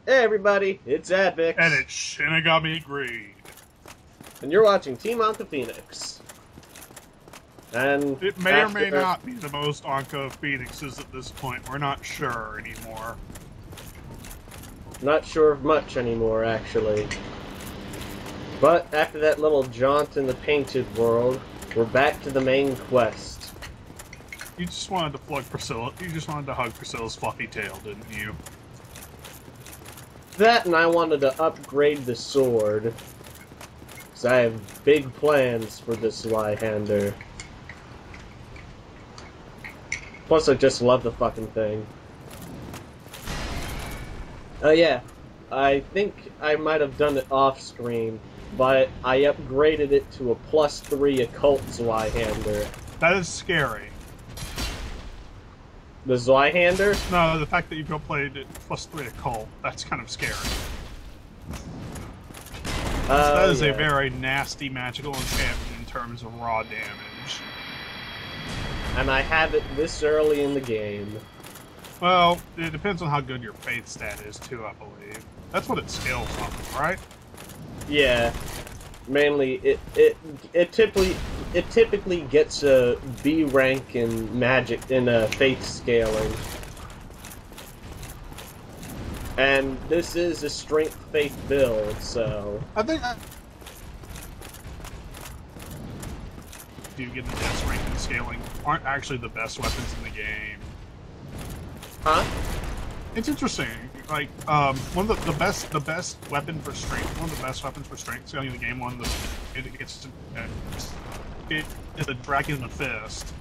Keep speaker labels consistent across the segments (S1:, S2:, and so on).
S1: Hey everybody, it's Advix.
S2: And it's Shinigami Greed.
S1: And you're watching Team Anka Phoenix. And
S2: it may or may not be the most Anka Phoenixes at this point. We're not sure anymore.
S1: Not sure of much anymore, actually. But after that little jaunt in the painted world, we're back to the main quest.
S2: You just wanted to plug Priscilla. You just wanted to hug Priscilla's fluffy tail, didn't you?
S1: That, and I wanted to upgrade the sword. Because I have big plans for this Zweihander. Plus, I just love the fucking thing. Oh yeah, I think I might have done it off-screen, but I upgraded it to a +3 occult Zweihander.
S2: That is scary.
S1: The Zweihander?
S2: No, the fact that you played it +3 occult, that's kind of scary. That is a very nasty magical enchantment in terms of raw damage.
S1: And I have it this early in the game.
S2: Well, it depends on how good your faith stat is too, I believe. That's what it scales off of, right?
S1: Yeah. Mainly, it typically gets a B rank in magic in faith scaling, and this is a strength faith build, so
S2: I think you get the best rank in scaling aren't actually the best weapons in the game.
S1: Huh?
S2: It's interesting. Like, one of the best weapon for strength, one of the best weapons for strength scaling in the game, it is the Dragon Fist.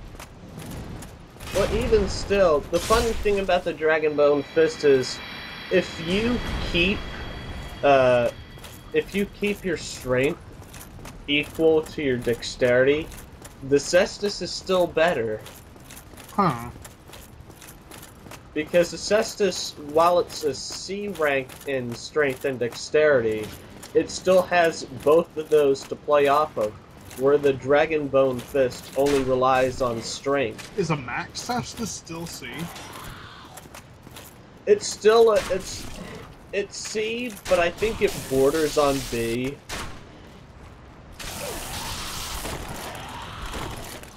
S1: Well, even still, the funny thing about the Dragon Bone Fist is, if you keep your strength equal to your dexterity, the Cestus is still better.
S2: Huh.
S1: Because the Cestus, while it's a C rank in strength and dexterity, it still has both of those to play off of, where the Dragon Bone Fist only relies on strength.
S2: Is a max Cestus still C?
S1: It's still it's C, but I think it borders on B.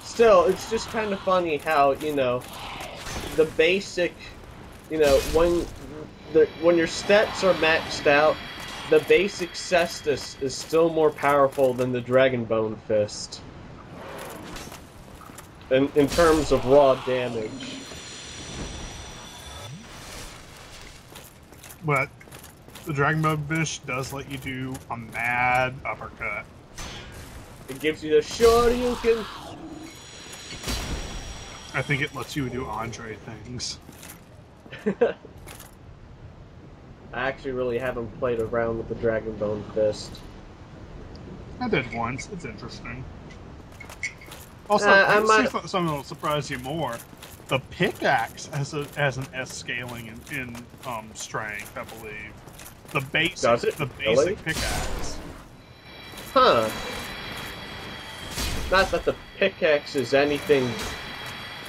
S1: Still, it's just kind of funny how, you know, the basic, you know, when your stats are maxed out, the basic Cestus is still more powerful than the Dragon Bone Fist. In terms of raw damage.
S2: But the Dragon Bone Fist does let you do a mad uppercut.
S1: It gives you the Shoryuken.
S2: I think it lets you do Andre things.
S1: I actually really haven't played around with the Dragon Bone Fist.
S2: I did once. It's interesting. Also, something that'll surprise you more. The pickaxe has an S scaling in strength, I believe. The basic
S1: Really?
S2: pickaxe.
S1: Huh. Not that the pickaxe is anything,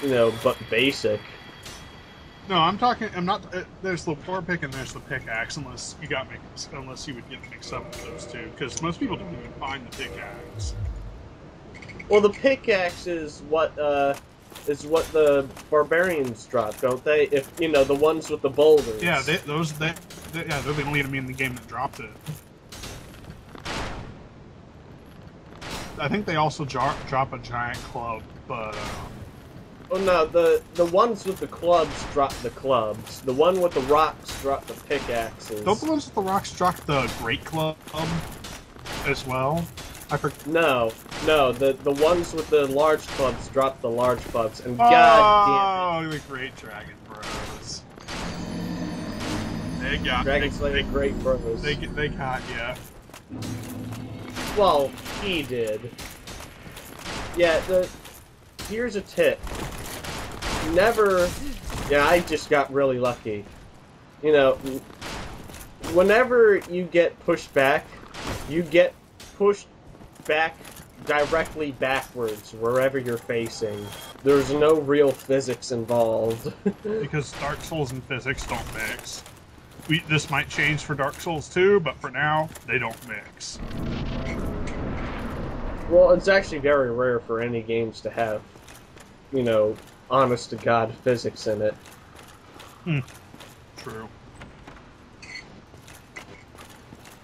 S1: you know, but basic.
S2: No, I'm not. There's the floor pick and there's the pickaxe, unless you would get mixed up with those two, because most people don't even find the pickaxe.
S1: Well, the pickaxe is what the barbarians drop, don't they? If you know, the ones with the boulders.
S2: Yeah, they're the only enemy in the game that dropped it. I think they also drop a giant club, but.
S1: Oh no, the ones with the clubs drop the clubs. The one with the rocks drop the pickaxes.
S2: Don't the ones with the rocks drop the great club as well?
S1: No, the ones with the large clubs drop the large clubs, and
S2: god
S1: damn it.
S2: Oh, the Great Dragon Bros. They got
S1: Dragon Slayer Great Bros.
S2: They got ya.
S1: Well, he did. Yeah, here's a tip. Never... Yeah, I just got really lucky. You know, whenever you get pushed back, you get pushed back directly backwards, wherever you're facing. There's no real physics involved.
S2: Because Dark Souls and physics don't mix. This might change for Dark Souls 2, but for now, they don't mix.
S1: Well, it's actually very rare for any games to have, you know, honest-to-God physics in it.
S2: True.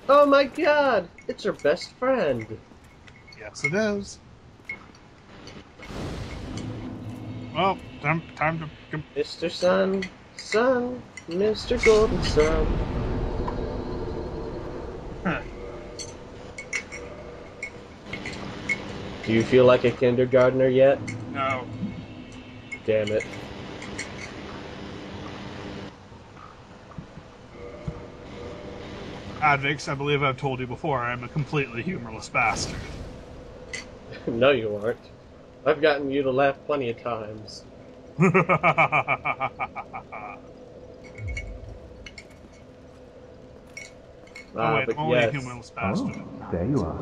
S1: Oh my god! It's her best friend!
S2: Yes, it is. Well, time to...
S1: Mr. Sun, Mr. Golden Sun.
S2: Huh.
S1: Do you feel like a kindergartner yet?
S2: No.
S1: Damn it.
S2: Advix, I believe I've told you before, I'm a completely humorless bastard.
S1: No, you aren't. I've gotten you to laugh plenty of times.
S2: Oh, wait, I'm only a humorless bastard.
S3: Oh, there you are.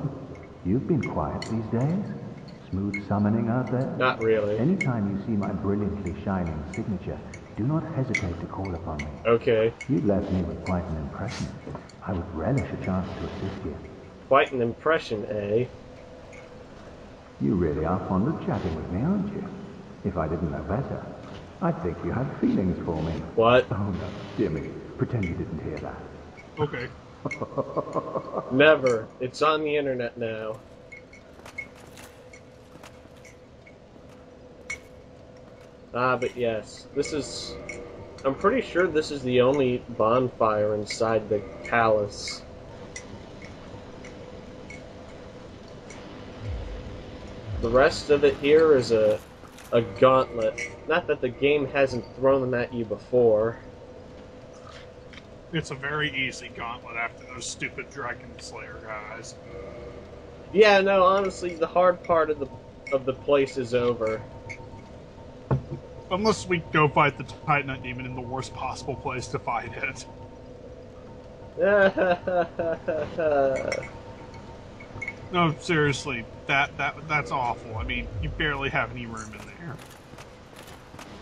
S3: You've been quiet these days. Smooth summoning out there?
S1: Not really.
S3: Anytime you see my brilliantly shining signature, do not hesitate to call upon me.
S1: Okay.
S3: You've left me with quite an impression. I would relish a chance to assist you.
S1: Quite an impression, eh?
S3: You really are fond of chatting with me, aren't you? If I didn't know better, I'd think you had feelings for me.
S1: What?
S3: Oh no, Jimmy, pretend you didn't hear that.
S2: Okay.
S1: Never. It's on the internet now. But yes. This is... I'm pretty sure this is the only bonfire inside the palace. The rest of it here is a gauntlet. Not that the game hasn't thrown them at you before.
S2: It's a very easy gauntlet after those stupid Dragon Slayer guys.
S1: Yeah, no, honestly, the hard part of the place is over.
S2: Unless we go fight the Titanite Demon in the worst possible place to fight it. No, seriously, that's awful. I mean, you barely have any room in there.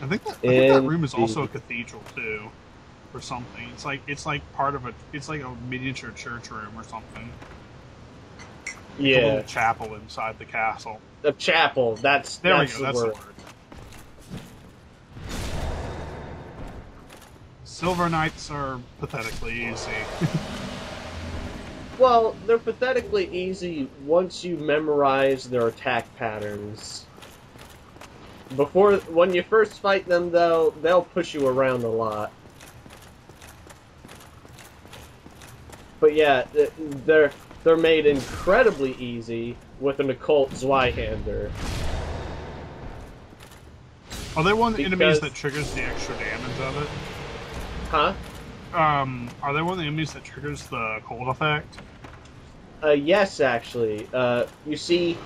S2: I think that room is also a cathedral too, or something. It's like part of it's like a miniature church room or something.
S1: Yeah,
S2: a little chapel inside the castle.
S1: The chapel. That's
S2: the
S1: word.
S2: Silver Knights are pathetically easy.
S1: Well, they're pathetically easy once you memorize their attack patterns. When you first fight them, though, they'll push you around a lot. But yeah, they're made incredibly easy with an occult Zweihander.
S2: Are they one of the enemies that triggers the extra damage of it?
S1: Huh?
S2: Are they one of the enemies that triggers the cold effect?
S1: Yes, actually. You see,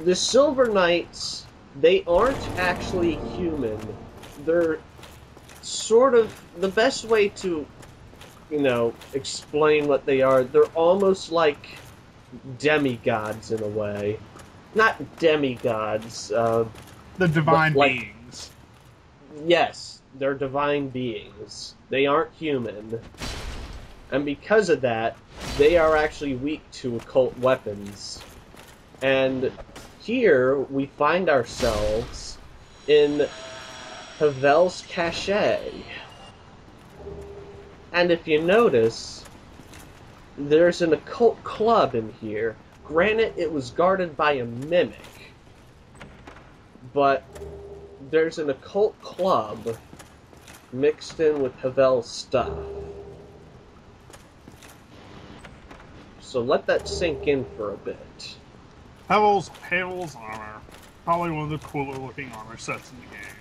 S1: the Silver Knights, they aren't actually human. They're sort of... The best way to, you know, explain what they are, they're almost like demigods in a way. Not demigods,
S2: the divine beings.
S1: Yes, they're divine beings. They aren't human. And because of that, they are actually weak to occult weapons. And here we find ourselves in Havel's Cache. And if you notice, there's an occult club in here. Granted, it was guarded by a mimic. But there's an occult club mixed in with Havel's stuff. So let that sink in for a bit.
S2: Havel's armor. Probably one of the cooler looking armor sets in the game.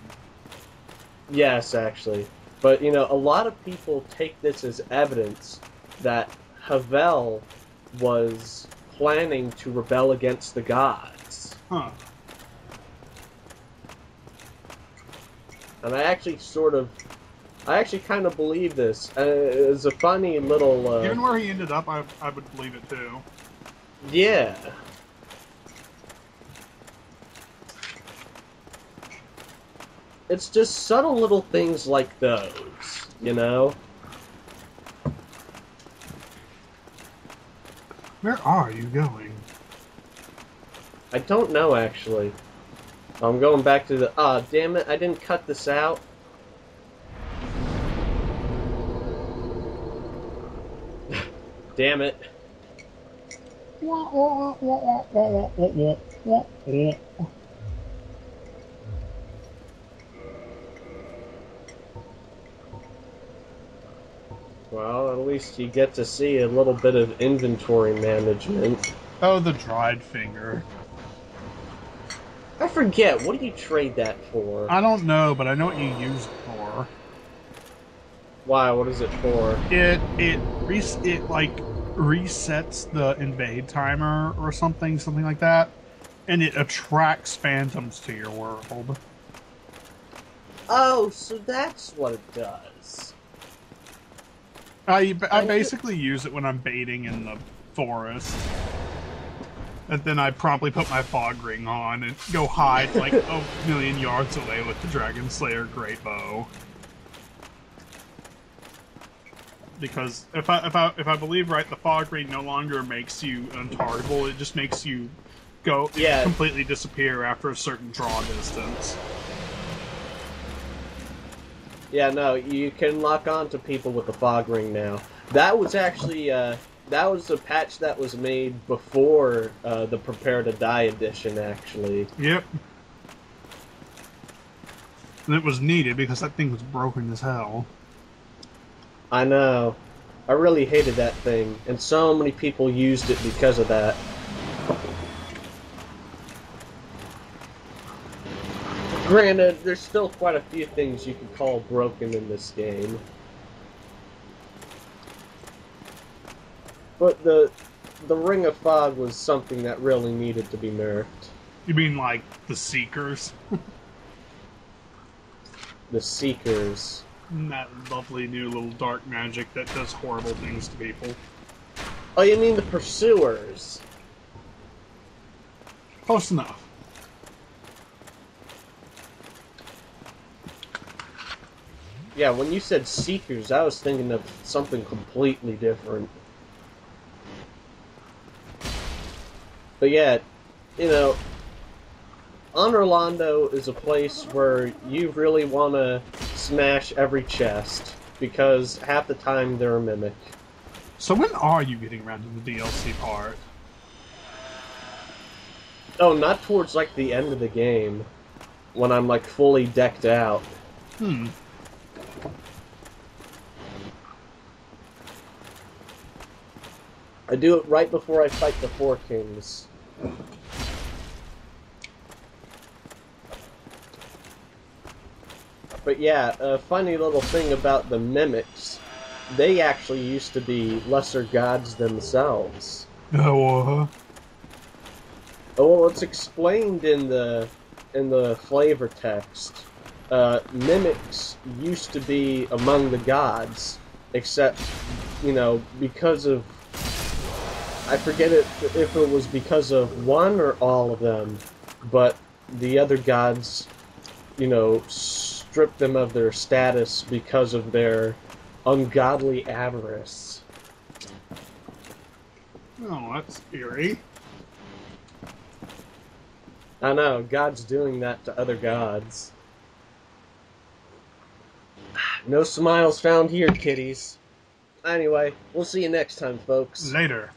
S1: Yes, actually. But, you know, a lot of people take this as evidence that Havel was planning to rebel against the gods.
S2: Huh.
S1: And I actually kind of believe this. It's a funny little...
S2: Given where he ended up, I would believe it too.
S1: Yeah. It's just subtle little things like those, you know?
S2: Where are you going?
S1: I don't know, actually. I'm going back to the... Ah, damn it, I didn't cut this out. Damn it. Well, at least you get to see a little bit of inventory management.
S2: Oh, the dried finger.
S1: I forget, what do you trade that for?
S2: I don't know, but I know what you use it for.
S1: Why, what is it for?
S2: It like resets the invade timer or something like that, and it attracts phantoms to your world.
S1: Oh, so that's what it does.
S2: I basically use it when I'm baiting in the forest. And then I promptly put my fog ring on and go hide like a million yards away with the Dragon Slayer Great Bow. Because if I believe right, the fog ring no longer makes you untargetable. It just makes you completely disappear after a certain draw distance.
S1: Yeah, no, you can lock on to people with the fog ring now. That was actually that was a patch that was made before the Prepare to Die edition, actually.
S2: Yep. And it was needed because that thing was broken as hell.
S1: I know. I really hated that thing, and so many people used it because of that. Granted, there's still quite a few things you could call broken in this game. But the Ring of Fog was something that really needed to be nerfed.
S2: You mean like the Seekers?
S1: The Seekers.
S2: That lovely new little dark magic that does horrible things to people.
S1: Oh, you mean the Pursuers?
S2: Close enough.
S1: Yeah, when you said Seekers, I was thinking of something completely different. But yeah, you know, Anor Londo is a place where you really want to smash every chest, because half the time they're a mimic.
S2: So when are you getting around to the DLC part?
S1: Oh, not towards, like, the end of the game, when I'm, like, fully decked out. I do it right before I fight the Four Kings. But yeah, a funny little thing about the mimics, they actually used to be lesser gods themselves.
S2: Oh,
S1: well, it's explained in the flavor text. Mimics used to be among the gods, except, you know, because of... I forget if it was because of one or all of them, but the other gods, you know, stripped them of their status because of their ungodly avarice.
S2: oh, that's eerie.
S1: I know, God's doing that to other gods. No smiles found here, kiddies. Anyway, we'll see you next time, folks.
S2: Later.